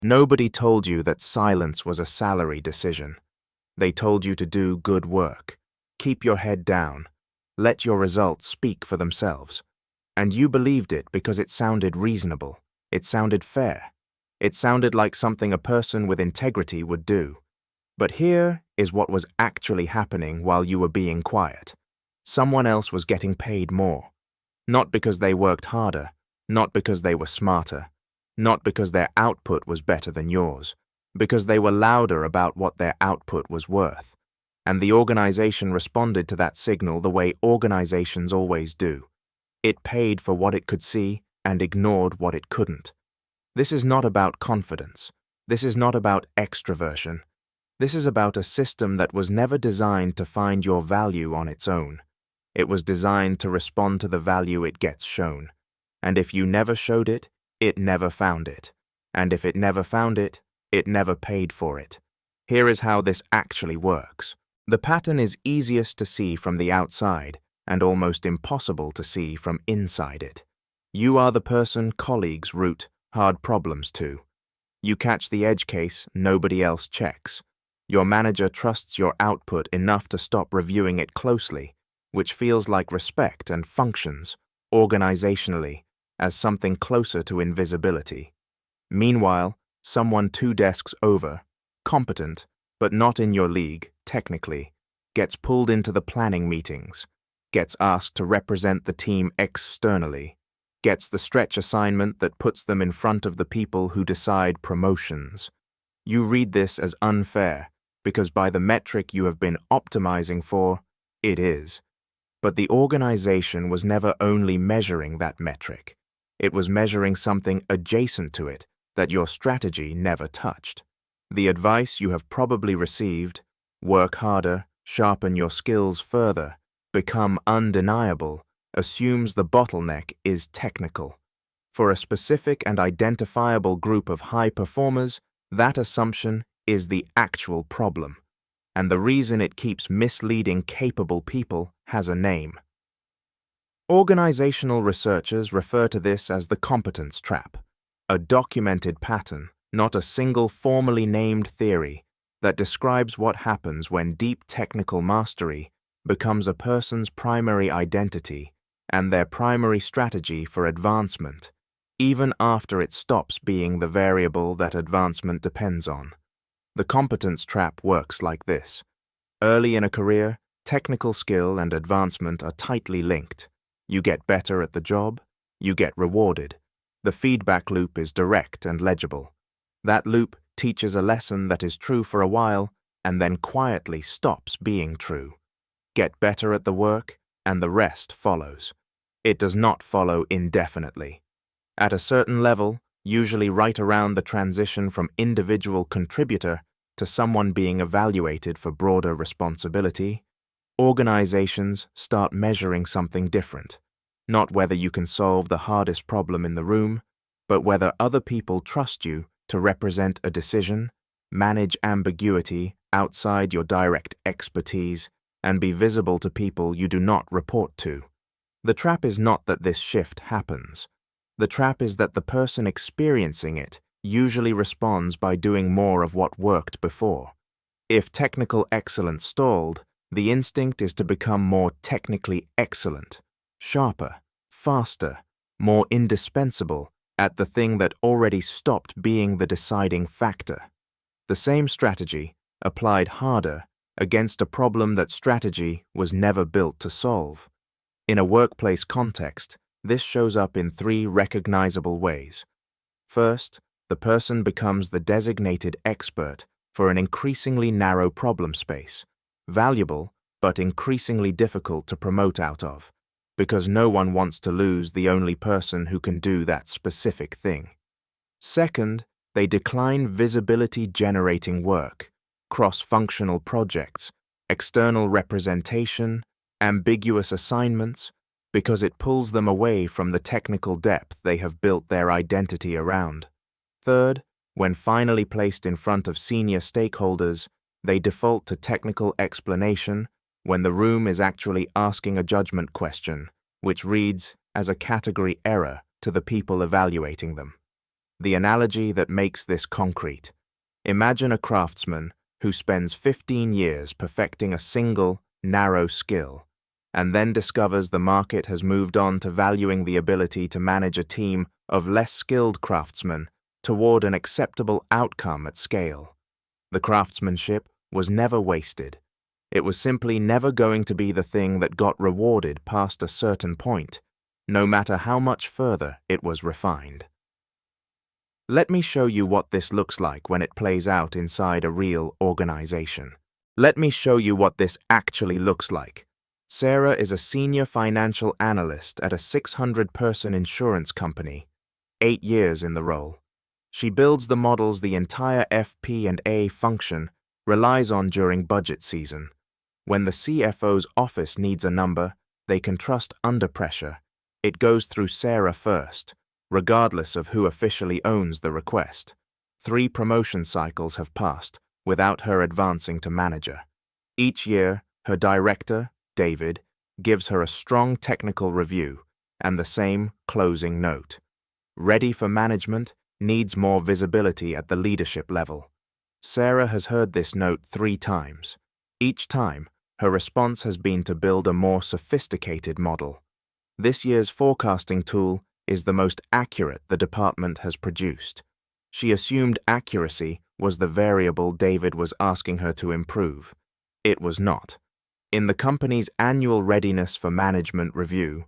Nobody told you that silence was a salary decision. They told you to do good work, keep your head down, let your results speak for themselves. And you believed it because it sounded reasonable, it sounded fair, it sounded like something a person with integrity would do. But here is what was actually happening while you were being quiet. Someone else was getting paid more. Not because they worked harder, not because they were smarter, not because their output was better than yours, because they were louder about what their output was worth. And the organization responded to that signal the way organizations always do. It paid for what it could see and ignored what it couldn't. This is not about confidence. This is not about extroversion. This is about a system that was never designed to find your value on its own. It was designed to respond to the value it gets shown. And if you never showed it, it never found it. And if it never found it never paid for it. Here is how this actually works. The pattern is easiest to see from the outside and almost impossible to see from inside it. You are the person colleagues route hard problems to. You catch the edge case nobody else checks. Your manager trusts your output enough to stop reviewing it closely, which feels like respect and functions, organizationally, as something closer to invisibility. Meanwhile, someone 2 desks over, competent, but not in your league, technically, gets pulled into the planning meetings, gets asked to represent the team externally, gets the stretch assignment that puts them in front of the people who decide promotions. You read this as unfair, because by the metric you have been optimizing for, it is. But the organization was never only measuring that metric. It was measuring something adjacent to it that your strategy never touched. The advice you have probably received, work harder, sharpen your skills further, become undeniable, assumes the bottleneck is technical. For a specific and identifiable group of high performers, that assumption is the actual problem. And the reason it keeps misleading capable people has a name. Organizational researchers refer to this as the competence trap, a documented pattern, not a single formally named theory, that describes what happens when deep technical mastery becomes a person's primary identity and their primary strategy for advancement, even after it stops being the variable that advancement depends on. The competence trap works like this. Early in a career, technical skill and advancement are tightly linked. You get better at the job, you get rewarded. The feedback loop is direct and legible. That loop teaches a lesson that is true for a while and then quietly stops being true. Get better at the work, and the rest follows. It does not follow indefinitely. At a certain level, usually right around the transition from individual contributor to someone being evaluated for broader responsibility, organizations start measuring something different. Not whether you can solve the hardest problem in the room, but whether other people trust you to represent a decision, manage ambiguity outside your direct expertise, and be visible to people you do not report to. The trap is not that this shift happens. The trap is that the person experiencing it usually responds by doing more of what worked before. If technical excellence stalled, the instinct is to become more technically excellent, sharper, faster, more indispensable at the thing that already stopped being the deciding factor. The same strategy, applied harder, against a problem that strategy was never built to solve. In a workplace context, this shows up in 3 recognizable ways. First, the person becomes the designated expert for an increasingly narrow problem space, valuable but increasingly difficult to promote out of, because no one wants to lose the only person who can do that specific thing. Second, they decline visibility-generating work, cross-functional projects, external representation, ambiguous assignments, because it pulls them away from the technical depth they have built their identity around. Third, when finally placed in front of senior stakeholders, they default to technical explanation when the room is actually asking a judgment question, which reads as a category error to the people evaluating them. the analogy that makes this concrete. Imagine a craftsman who spends 15 years perfecting a single, narrow skill, and then discovers the market has moved on to valuing the ability to manage a team of less skilled craftsmen toward an acceptable outcome at scale. The craftsmanship was never wasted. It was simply never going to be the thing that got rewarded past a certain point, no matter how much further it was refined. Let me show you what this looks like when it plays out inside a real organization. Let me show you what this actually looks like. Sarah is a senior financial analyst at a 600-person insurance company, 8 years in the role. She builds the models the entire FP&A function relies on during budget season. When the CFO's office needs a number they can trust under pressure, it goes through Sarah first, regardless of who officially owns the request. 3 promotion cycles have passed without her advancing to manager. Each year, her director, David, gives her a strong technical review and the same closing note. Ready for management, needs more visibility at the leadership level. Sarah has heard this note 3 times. Each time, her response has been to build a more sophisticated model. This year's forecasting tool is the most accurate the department has produced. She assumed accuracy was the variable David was asking her to improve. It was not. In the company's annual Readiness for Management review,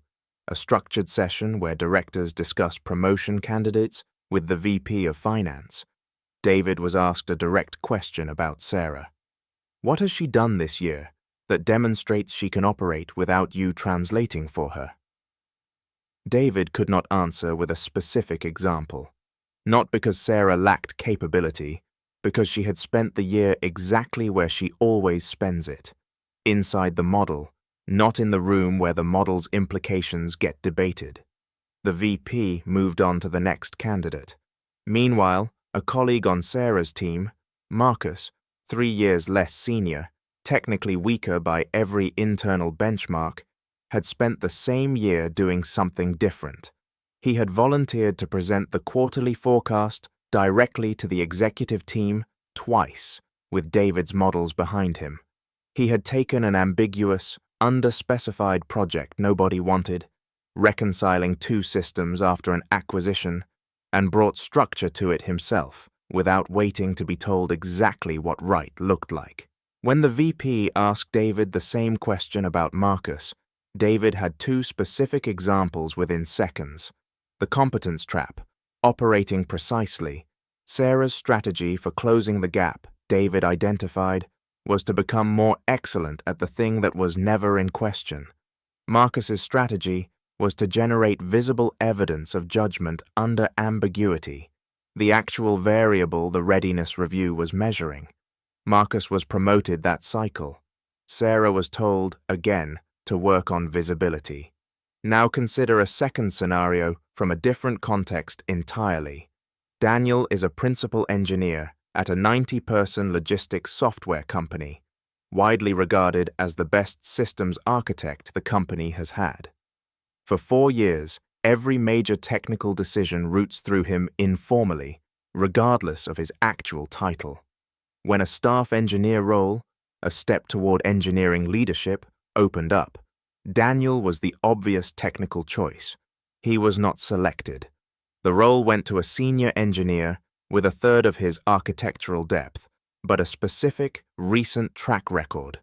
a structured session where directors discuss promotion candidates with the VP of Finance, David was asked a direct question about Sarah. What has she done this year that demonstrates she can operate without you translating for her? David could not answer with a specific example, not because Sarah lacked capability, because she had spent the year exactly where she always spends it, inside the model, not in the room where the model's implications get debated. The VP moved on to the next candidate. Meanwhile, a colleague on Sarah's team, Marcus, 3 years less senior, technically weaker by every internal benchmark, had spent the same year doing something different. He had volunteered to present the quarterly forecast directly to the executive team twice, with David's models behind him. He had taken an ambiguous, underspecified project nobody wanted, reconciling 2 systems after an acquisition, and brought structure to it himself, without waiting to be told exactly what right looked like. When the VP asked David the same question about Marcus, David had 2 specific examples within seconds. The competence trap, operating precisely. Sarah's strategy for closing the gap, David identified, was to become more excellent at the thing that was never in question. Marcus's strategy was to generate visible evidence of judgment under ambiguity, the actual variable the readiness review was measuring. Marcus was promoted that cycle. Sarah was told, again, to work on visibility. Now consider a second scenario from a different context entirely. Daniel is a principal engineer at a 90-person logistics software company, widely regarded as the best systems architect the company has had. For 4 years, every major technical decision routes through him informally, regardless of his actual title. When a staff engineer role, a step toward engineering leadership, opened up, Daniel was the obvious technical choice. He was not selected. The role went to a senior engineer with a third of his architectural depth, but a specific, recent track record.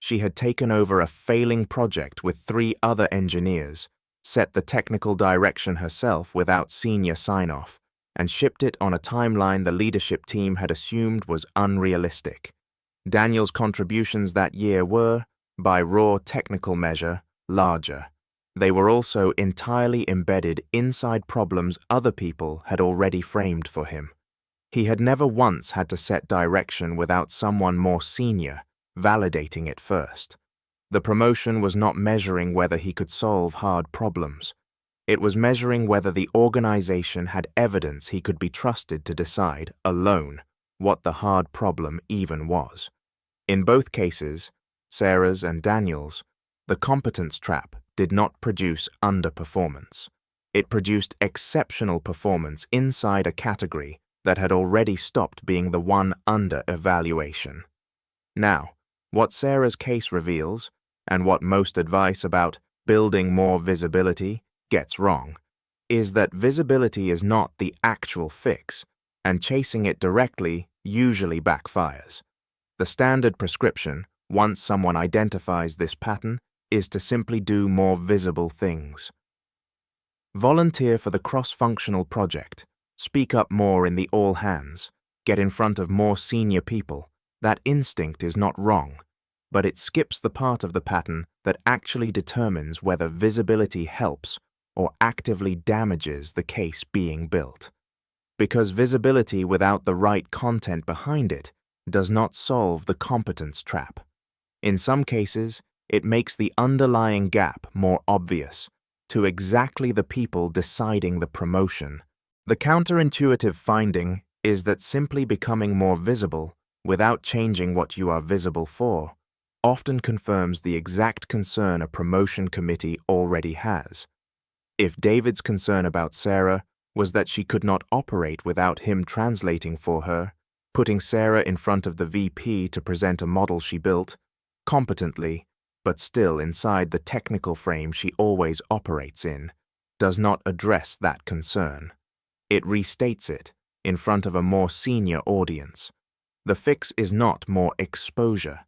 She had taken over a failing project with 3 other engineers, set the technical direction herself without senior sign-off, and shipped it on a timeline the leadership team had assumed was unrealistic. Daniel's contributions that year were, by raw technical measure, larger. They were also entirely embedded inside problems other people had already framed for him. He had never once had to set direction without someone more senior validating it first. The promotion was not measuring whether he could solve hard problems. It was measuring whether the organization had evidence he could be trusted to decide, alone, what the hard problem even was. In both cases, Sarah's and Daniel's, the competence trap did not produce underperformance. It produced exceptional performance inside a category that had already stopped being the one under evaluation. Now, what Sarah's case reveals, and what most advice about building more visibility gets wrong, is that visibility is not the actual fix, and chasing it directly usually backfires. The standard prescription, once someone identifies this pattern, is to simply do more visible things. Volunteer for the cross-functional project, speak up more in the all-hands, get in front of more senior people. That instinct is not wrong, but it skips the part of the pattern that actually determines whether visibility helps or actively damages the case being built. Because visibility without the right content behind it does not solve the competence trap. In some cases, it makes the underlying gap more obvious to exactly the people deciding the promotion. The counterintuitive finding is that simply becoming more visible without changing what you are visible for often confirms the exact concern a promotion committee already has. If David's concern about Sarah was that she could not operate without him translating for her, putting Sarah in front of the VP to present a model she built, competently, but still inside the technical frame she always operates in, does not address that concern. It restates it in front of a more senior audience. The fix is not more exposure.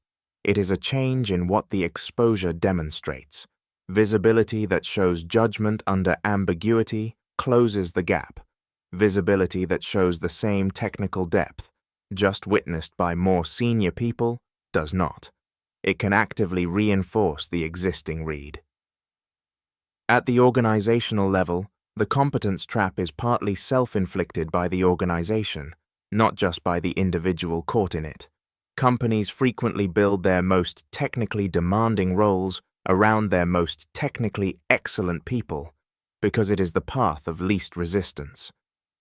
It is a change in what the exposure demonstrates. Visibility that shows judgment under ambiguity closes the gap. Visibility that shows the same technical depth, just witnessed by more senior people, does not. It can actively reinforce the existing read. At the organizational level, the competence trap is partly self-inflicted by the organization, not just by the individual caught in it. Companies frequently build their most technically demanding roles around their most technically excellent people because it is the path of least resistance.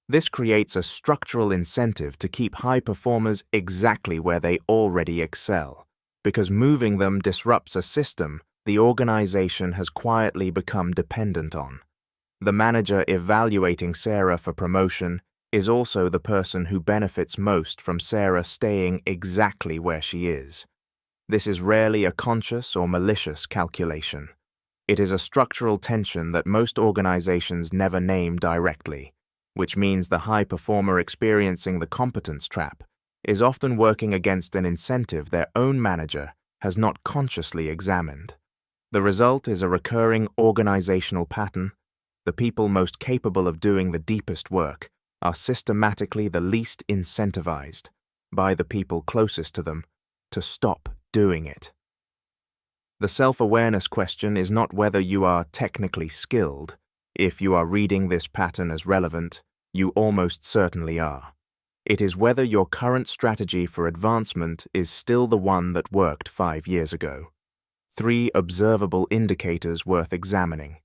This creates a structural incentive to keep high performers exactly where they already excel, because moving them disrupts a system the organization has quietly become dependent on. The manager evaluating Sarah for promotion is also the person who benefits most from Sarah staying exactly where she is. This is rarely a conscious or malicious calculation. It is a structural tension that most organizations never name directly, which means the high performer experiencing the competence trap is often working against an incentive their own manager has not consciously examined. The result is a recurring organizational pattern. The people most capable of doing the deepest work are systematically the least incentivized by the people closest to them to stop doing it. The self-awareness question is not whether you are technically skilled. If you are reading this pattern as relevant, you almost certainly are. It is whether your current strategy for advancement is still the one that worked 5 years ago. 3 observable indicators worth examining.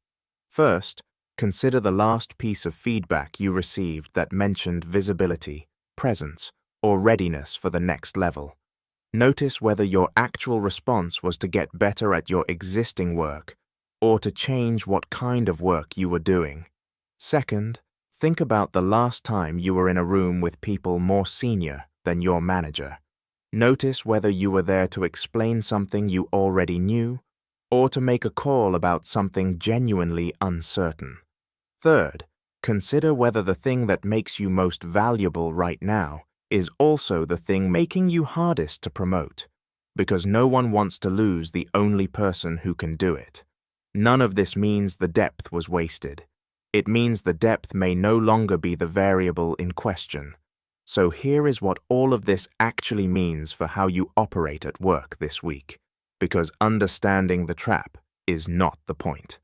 First, consider the last piece of feedback you received that mentioned visibility, presence, or readiness for the next level. Notice whether your actual response was to get better at your existing work or to change what kind of work you were doing. Second, think about the last time you were in a room with people more senior than your manager. Notice whether you were there to explain something you already knew or to make a call about something genuinely uncertain. Third, consider whether the thing that makes you most valuable right now is also the thing making you hardest to promote, because no one wants to lose the only person who can do it. None of this means the depth was wasted. It means the depth may no longer be the variable in question. So here is what all of this actually means for how you operate at work this week, because understanding the trap is not the point.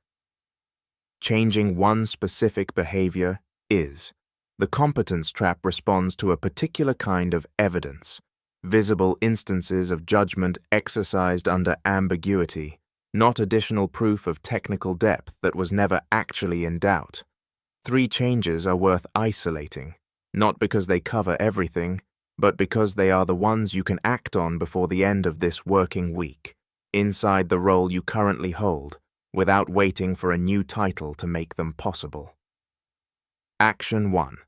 Changing one specific behavior is. The competence trap responds to a particular kind of evidence, visible instances of judgment exercised under ambiguity, not additional proof of technical depth that was never actually in doubt. 3 changes are worth isolating, not because they cover everything, but because they are the ones you can act on before the end of this working week, inside the role you currently hold, without waiting for a new title to make them possible. Action 1.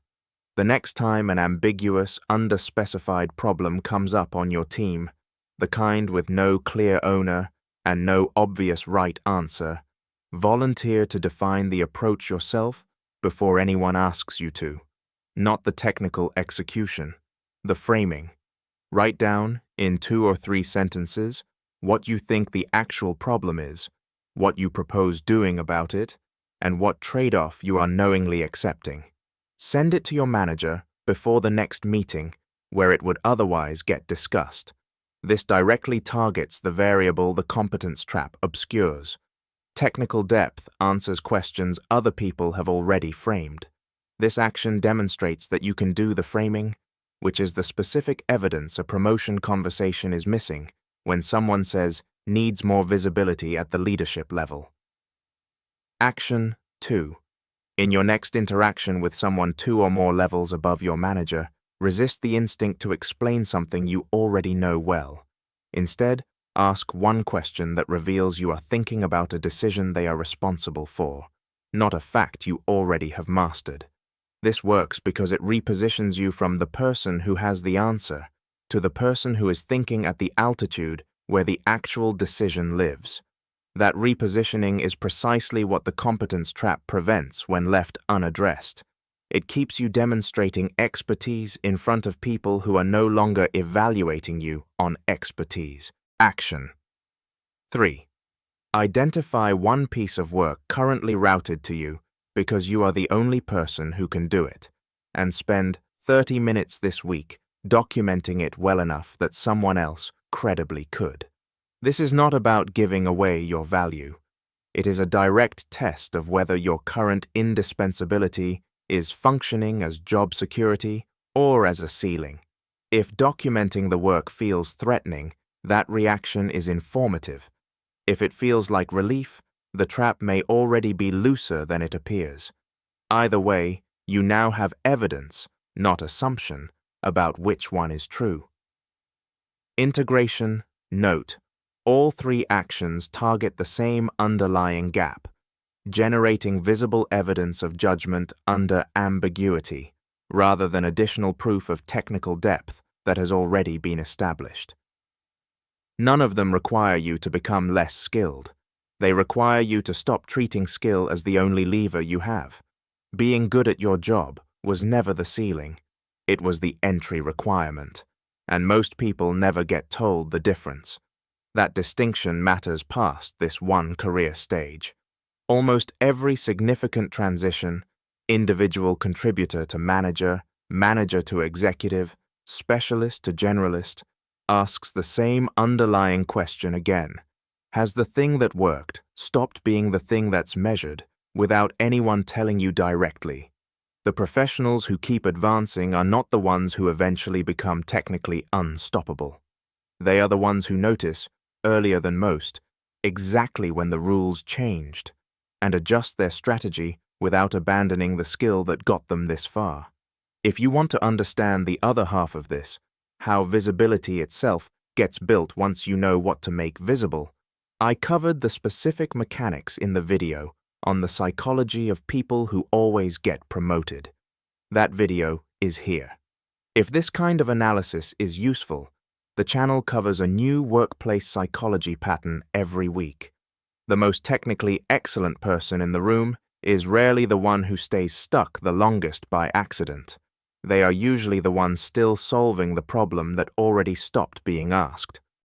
The next time an ambiguous, underspecified problem comes up on your team, the kind with no clear owner and no obvious right answer, volunteer to define the approach yourself before anyone asks you to. Not the technical execution, the framing. Write down, in 2 or 3 sentences, what you think the actual problem is, what you propose doing about it, and what trade-off you are knowingly accepting. Send it to your manager before the next meeting, where it would otherwise get discussed. This directly targets the variable the competence trap obscures. Technical depth answers questions other people have already framed. This action demonstrates that you can do the framing, which is the specific evidence a promotion conversation is missing when someone says needs more visibility at the leadership level. Action 2. In your next interaction with someone 2 or more levels above your manager, resist the instinct to explain something you already know well. Instead, ask one question that reveals you are thinking about a decision they are responsible for, not a fact you already have mastered. This works because it repositions you from the person who has the answer to the person who is thinking at the altitude where the actual decision lives. That repositioning is precisely what the competence trap prevents when left unaddressed. It keeps you demonstrating expertise in front of people who are no longer evaluating you on expertise. Action 3. Identify one piece of work currently routed to you because you are the only person who can do it, and spend 30 minutes this week documenting it well enough that someone else credibly could. This is not about giving away your value. It is a direct test of whether your current indispensability is functioning as job security or as a ceiling. If documenting the work feels threatening, that reaction is informative. If it feels like relief, the trap may already be looser than it appears. Either way, you now have evidence, not assumption, about which one is true. Integration. Note: all 3 actions target the same underlying gap, generating visible evidence of judgment under ambiguity, rather than additional proof of technical depth that has already been established. None of them require you to become less skilled. They require you to stop treating skill as the only lever you have. Being good at your job was never the ceiling. It was the entry requirement, and most people never get told the difference. That distinction matters past this one career stage. Almost every significant transition, individual contributor to manager, manager to executive, specialist to generalist, asks the same underlying question again. Has the thing that worked stopped being the thing that's measured without anyone telling you directly? The professionals who keep advancing are not the ones who eventually become technically unstoppable. They are the ones who notice, earlier than most, exactly when the rules changed, and adjust their strategy without abandoning the skill that got them this far. If you want to understand the other half of this, how visibility itself gets built once you know what to make visible, I covered the specific mechanics in the video on the psychology of people who always get promoted. That video is here. If this kind of analysis is useful, the channel covers a new workplace psychology pattern every week. The most technically excellent person in the room is rarely the one who stays stuck the longest by accident. They are usually the ones still solving the problem that already stopped being asked.